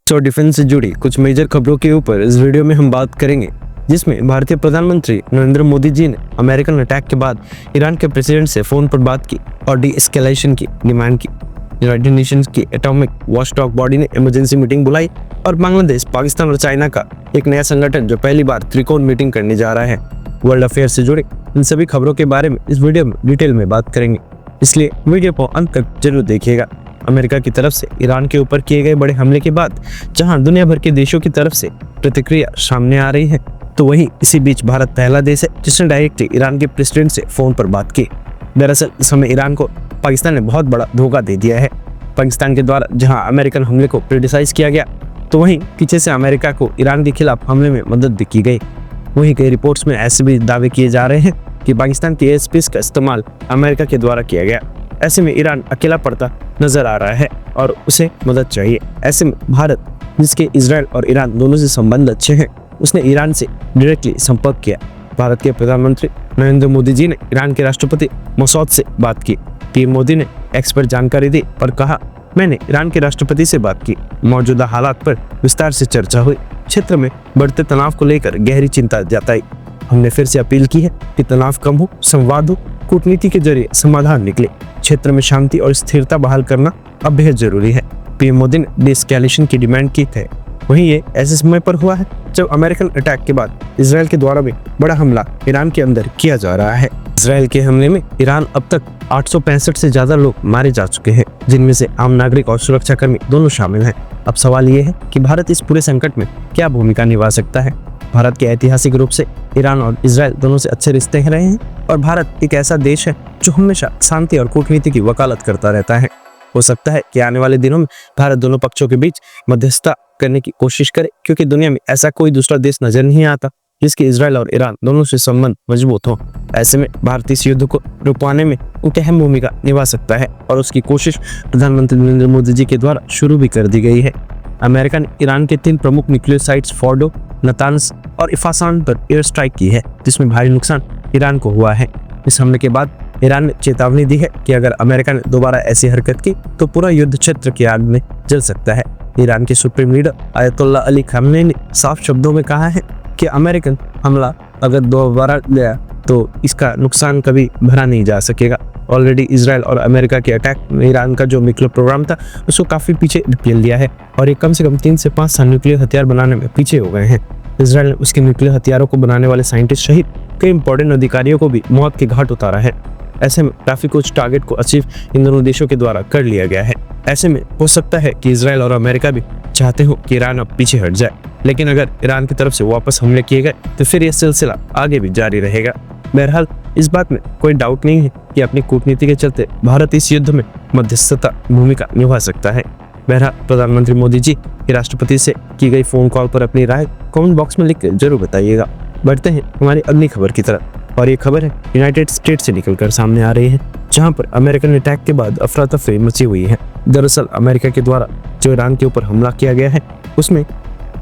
Space और defence से जुड़ी कुछ मेजर खबरों के ऊपर इस वीडियो में हम बात करेंगे, जिसमें भारतीय प्रधानमंत्री नरेंद्र मोदी जी ने अमेरिकन अटैक के बाद ईरान के प्रेसिडेंट से फोन पर बात की और डी एस्केलेशन की डिमांड की। यूनाइटेड नेशंस की एटॉमिक वॉचडॉग बॉडी ने इमरजेंसी मीटिंग बुलाई और बांग्लादेश, पाकिस्तान और चाइना का एक नया संगठन जो पहली बार त्रिकोण मीटिंग करने जा रहा है। वर्ल्ड अफेयर से जुड़े इन सभी खबरों के बारे में इस वीडियो में डिटेल में बात करेंगे, इसलिए वीडियो को अंत तक जरूर देखिएगा। अमेरिका की तरफ से ईरान के ऊपर किए गए बड़े हमले के बाद जहां दुनिया भर के देशों की तरफ से प्रतिक्रिया सामने आ रही है, तो वहीं इसी बीच भारत पहला देश है जिसने डायरेक्टली ईरान के प्रेसिडेंट से फोन पर बात की। दरअसल इस समय ईरान को पाकिस्तान ने बहुत बड़ा धोखा दे दिया है। पाकिस्तान के द्वारा जहां अमेरिकन हमले को क्रिटिसाइज किया गया, तो वहीं पीछे से अमेरिका को ईरान के खिलाफ हमले में मदद भी की गई। वहीं कई रिपोर्ट्स में ऐसे भी दावे किए जा रहे हैं कि पाकिस्तान के एयर स्पेस का इस्तेमाल अमेरिका के द्वारा किया गया। ऐसे में ईरान अकेला पड़ता नजर आ रहा है और उसे मदद चाहिए। ऐसे में भारत, जिसके इजराइल और ईरान दोनों से संबंध अच्छे हैं, उसने ईरान से डायरेक्टली संपर्क किया। भारत के प्रधानमंत्री नरेंद्र मोदी जी ने ईरान के राष्ट्रपति मसूद से बात की। पीएम मोदी ने एक्स पर जानकारी दी और कहा, मैंने ईरान के राष्ट्रपति से बात की, मौजूदा हालात पर विस्तार से चर्चा हुई, क्षेत्र में बढ़ते तनाव को लेकर गहरी चिंता जताई। हमने फिर से अपील की है कि तनाव कम हो, संवाद हो, कूटनीति के जरिए समाधान निकले। क्षेत्र में शांति और स्थिरता बहाल करना अब बेहद जरूरी है। पीएम मोदी ने डिएस्केलेशन की डिमांड की थी। वहीं ये ऐसे समय पर हुआ है जब अमेरिकन अटैक के बाद इसराइल के द्वारा भी बड़ा हमला ईरान के अंदर किया जा रहा है। इसराइल के हमले में ईरान अब तक 865 से ज्यादा लोग मारे जा चुके हैं, जिनमें से आम नागरिक और सुरक्षाकर्मी दोनों शामिल हैं। अब सवाल ये है कि भारत इस पूरे संकट में क्या भूमिका निभा सकता है। भारत के ऐतिहासिक रूप से ईरान और इसराइल दोनों से अच्छे रिश्ते रहे हैं और भारत एक ऐसा देश है जो हमेशा शांति और कूटनीति की वकालत करता रहता है। हो सकता है कि आने वाले दिनों में भारत दोनों पक्षों के बीच मध्यस्थता करने की कोशिश करे, क्योंकि दुनिया में ऐसा कोई दूसरा देश नजर नहीं आता जिसके इसराइल और ईरान दोनों से संबंध मजबूत हो। ऐसे में भारत इस युद्ध को रुकवाने में एक अहम भूमिका निभा सकता है और उसकी कोशिश प्रधानमंत्री नरेंद्र मोदी जी के द्वारा शुरू भी कर दी गई है। अमेरिका ने ईरान के 3 प्रमुख न्यूक्लियर साइट्स फोर्डो, नतान्स और इफासान पर एयर स्ट्राइक की है, जिसमें भारी नुकसान ईरान को हुआ है। इस हमले के बाद ईरान ने चेतावनी दी है कि अगर अमेरिका ने दोबारा ऐसी हरकत की तो पूरा युद्ध क्षेत्र की आग में जल सकता है। ईरान के supreme leader Ayatollah Ali Khamenei ने साफ शब्दों में कहा है कि अमेरिकन हमला अगर दोबारा गया तो इसका नुकसान कभी भरा नहीं जा सकेगा। ऑलरेडी इसराइल और अमेरिका के अटैक में ईरान का जो न्यूक्लियर प्रोग्राम था उसको काफी पीछे ढकेल दिया है और ये कम से कम 3 से 5 साल न्यूक्लियर हथियार बनाने में पीछे हो गए हैं। इसराइल ने उसके न्यूक्लियर हथियारों को बनाने वाले साइंटिस्ट सहित कई इंपॉर्टेंट अधिकारियों को भी मौत के घाट उतारा है। ऐसे में काफी कुछ टारगेट को अचीव इन दोनों देशों के द्वारा कर लिया गया है। ऐसे में हो सकता है कि इसराइल और अमेरिका भी चाहते हो कि ईरान अब पीछे हट जाए, लेकिन अगर ईरान की तरफ से वापस हमले किए गए तो फिर यह सिलसिला आगे भी जारी रहेगा। बहरहाल इस बात में कोई डाउट नहीं है कि अपनी कूटनीति के चलते भारत इस युद्ध में मध्यस्थता भूमिका निभा सकता है। बहरहाल प्रधानमंत्री मोदी जी के राष्ट्रपति से की गई फोन कॉल पर अपनी राय कमेंट बॉक्स में लिखकर जरूर बताइएगा। बढ़ते हैं हमारी अगली खबर की तरफ, और ये खबर है यूनाइटेड स्टेट्स से निकलकर सामने आ रही है, जहां पर अमेरिकन अटैक के बाद अफरा तफरी मची हुई है। दरअसल अमेरिका के द्वारा जो ईरान के ऊपर हमला किया गया है उसमें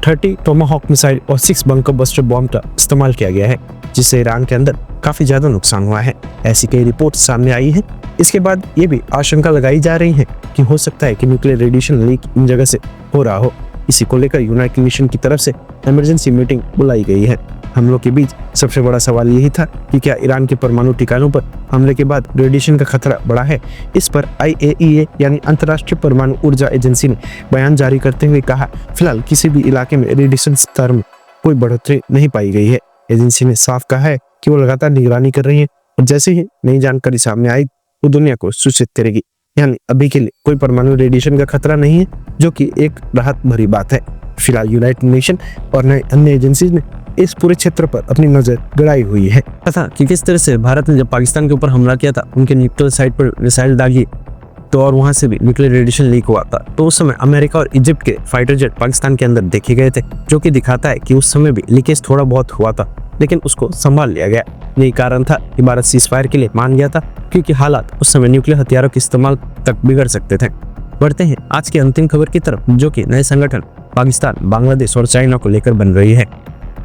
30 टोमाहॉक मिसाइल और 6 बंकर बस्टर बॉम्ब का इस्तेमाल किया गया है, जिससे ईरान के अंदर काफी ज्यादा नुकसान हुआ है। ऐसी कई रिपोर्ट सामने आई है। इसके बाद ये भी आशंका लगाई जा रही है कि हो सकता है कि न्यूक्लियर रेडिएशन लीक इन जगह से हो रहा हो। इसी को लेकर यूनाइटेड नेशन की तरफ से इमरजेंसी मीटिंग बुलाई गई है। हमलों के बीच सबसे बड़ा सवाल यही था कि क्या ईरान के परमाणु ठिकानों पर हमले के बाद रेडिएशन का खतरा बढ़ा है। इस पर IAEA यानी अंतर्राष्ट्रीय परमाणु ऊर्जा एजेंसी ने बयान जारी करते हुए कहा, फिलहाल किसी भी इलाके में रेडिएशन स्तर में कोई बढ़ोतरी नहीं पाई गई है। एजेंसी ने साफ कहा है कि वो लगातार निगरानी कर रही है और जैसे ही नई जानकारी सामने आई वो दुनिया को सूचित करेगी। यानी अभी के लिए कोई परमाणु रेडिएशन का खतरा नहीं है, जो कि एक राहत भरी बात है। फिलहाल यूनाइटेड नेशन और नए अन्य एजेंसीज ने इस पूरे क्षेत्र पर अपनी नजर गड़ाई हुई है तथा कि किस तरह से भारत ने जब पाकिस्तान के ऊपर हमला किया था, उनके न्यूक्लियर साइट पर मिसाइल दागी तो और वहां से भी न्यूक्लियर रेडिएशन लीक हुआ था, तो उस समय अमेरिका और इजिप्ट के फाइटर जेट पाकिस्तान के अंदर देखे गए थे, जो कि दिखाता है कि उस समय भी लीकेज थोड़ा बहुत हुआ था, लेकिन उसको संभाल लिया गया। यही कारण था कि भारत सीजफायर के लिए मान गया था, क्योंकि हालात उस समय न्यूक्लियर हथियारों के इस्तेमाल तक बिगड़ सकते थे। बढ़ते हैं आज की अंतिम खबर की तरफ, जो कि नए संगठन पाकिस्तान, बांग्लादेश और चाइना को लेकर बन रही है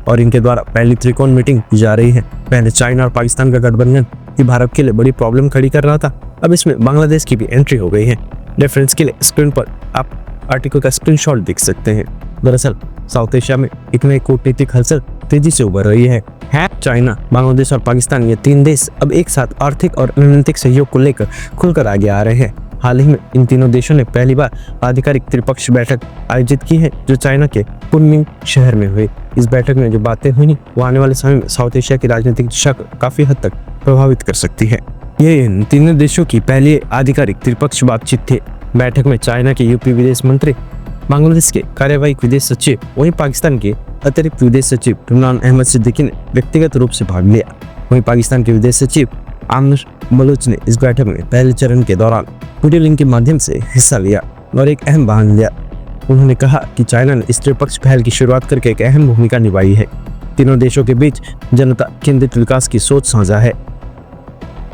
और इनके द्वारा पहली त्रिकोण मीटिंग की जा रही है। पहले चाइना और पाकिस्तान का गठबंधन ये भारत के लिए बड़ी प्रॉब्लम खड़ी कर रहा था, अब इसमें बांग्लादेश की भी एंट्री हो गई है। रेफरेंस के लिए स्क्रीन पर आप आर्टिकल का स्क्रीनशॉट देख सकते हैं। दरअसल साउथ एशिया में एक नई कूटनीतिक हलचल तेजी से उभर रही है। चाइना, बांग्लादेश और पाकिस्तान, ये 3 देश अब एक साथ आर्थिक और रणनीतिक सहयोग को लेकर खुलकर आगे आ रहे हैं। हाल ही में इन तीनों देशों ने पहली बार आधिकारिक त्रिपक्षीय बैठक आयोजित की है, जो चाइना के कुनमिंग शहर में हुई। इस बैठक में जो बातें हुई वो आने वाले समय में साउथ एशिया की राजनीतिक दिशा को काफी हद तक प्रभावित कर सकती है। ये इन तीनों देशों की पहली आधिकारिक त्रिपक्षीय बातचीत थी। बैठक में चाइना के यूपी विदेश मंत्री, बांग्लादेश के कार्यवाही विदेश सचिव, वहीं पाकिस्तान के अतिरिक्त विदेश सचिव इमरान अहमद सिद्दीकी ने व्यक्तिगत रूप से भाग लिया। वहीं पाकिस्तान के विदेश सचिव आमिर बलूच ने इस बैठक में पहले चरण के दौरान वीडियो लिंक के माध्यम से हिस्सा लिया और एक अहम बयान दिया। उन्होंने कहा कि चाइना ने इस त्रिपक्षीय पहल की शुरुआत करके एक अहम भूमिका निभाई है। तीनों देशों के बीच जनता केंद्रित विकास की सोच साझा है।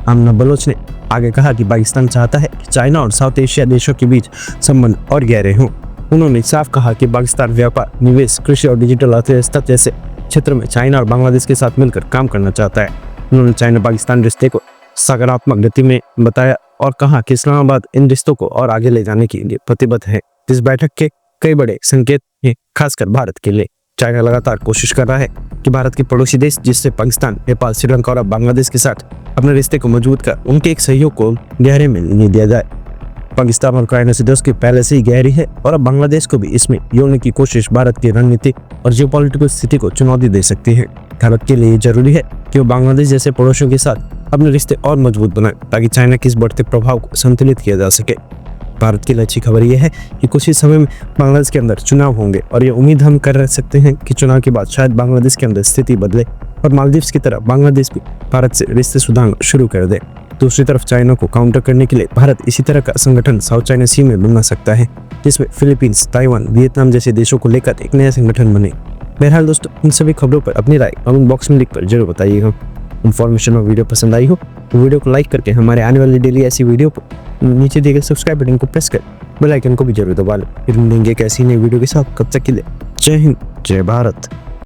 आमिर बलूच ने आगे कहा कि पाकिस्तान चाहता है कि चाइना और साउथ एशिया देशों के बीच संबंध और गहरे हों। उन्होंने साफ कहा कि पाकिस्तान व्यापार, निवेश, कृषि और डिजिटल अर्थव्यवस्था जैसे क्षेत्र में चाइना और बांग्लादेश के साथ मिलकर काम करना चाहता है। उन्होंने चाइना पाकिस्तान रिश्ते को सकारात्मक गति में बताया और कहा कि इस्लामाबाद इन रिश्तों को और आगे ले जाने के लिए प्रतिबद्ध है। इस बैठक के कई बड़े संकेत हैं, खासकर भारत के लिए। चाइना लगातार कोशिश कर रहा है कि भारत के पड़ोसी देश, जिससे पाकिस्तान, नेपाल, श्रीलंका और अब बांग्लादेश के साथ अपने रिश्ते को मजबूत कर उनके एक सहयोग को गहरे में लेने दिया जाए। पाकिस्तान और चाइना से दोस्ती पहले से ही गहरी है और अब बांग्लादेश को भी इसमें जोड़ने की कोशिश भारत की रणनीति और जियोपॉलिटिकल स्थिति को चुनौती दे सकती है। भारत के लिए जरूरी है कि वो बांग्लादेश जैसे पड़ोसियों के साथ अपने रिश्ते और मजबूत बनाए, ताकि चाइना के इस बढ़ते प्रभाव को संतुलित किया जा सके। भारत की लिए अच्छी खबर यह है कि कुछ ही समय में बांग्लादेश के अंदर चुनाव होंगे और ये उम्मीद हम कर सकते हैं कि चुनाव के बाद शायद बांग्लादेश के अंदर स्थिति बदले और मालदीव्स की तरह बांग्लादेश भी भारत से रिश्ते सुधारना शुरू कर दे। दूसरी तरफ चाइना को काउंटर करने के लिए भारत इसी तरह का संगठन साउथ चाइना सी में बना सकता है, जिसमें फिलीपींस, ताइवान, वियतनाम जैसे देशों को लेकर एक नया संगठन बने। बहरहाल दोस्तों, इन सभी खबरों पर अपनी राय कमेंट बॉक्स में लिखकर जरूर बताइएगा। इन्फॉर्मेशन और वीडियो पसंद आई हो तो वीडियो को लाइक करके हमारे आने वाली डेली ऐसी वीडियो को नीचे दिए गए सब्सक्राइब बटन को प्रेस कर बेल आइकन को भी जरूर दबा लें। फिर मिलेंगे एक ऐसी नई वीडियो के साथ। कब तक के लिए जय हिंद, जय भारत।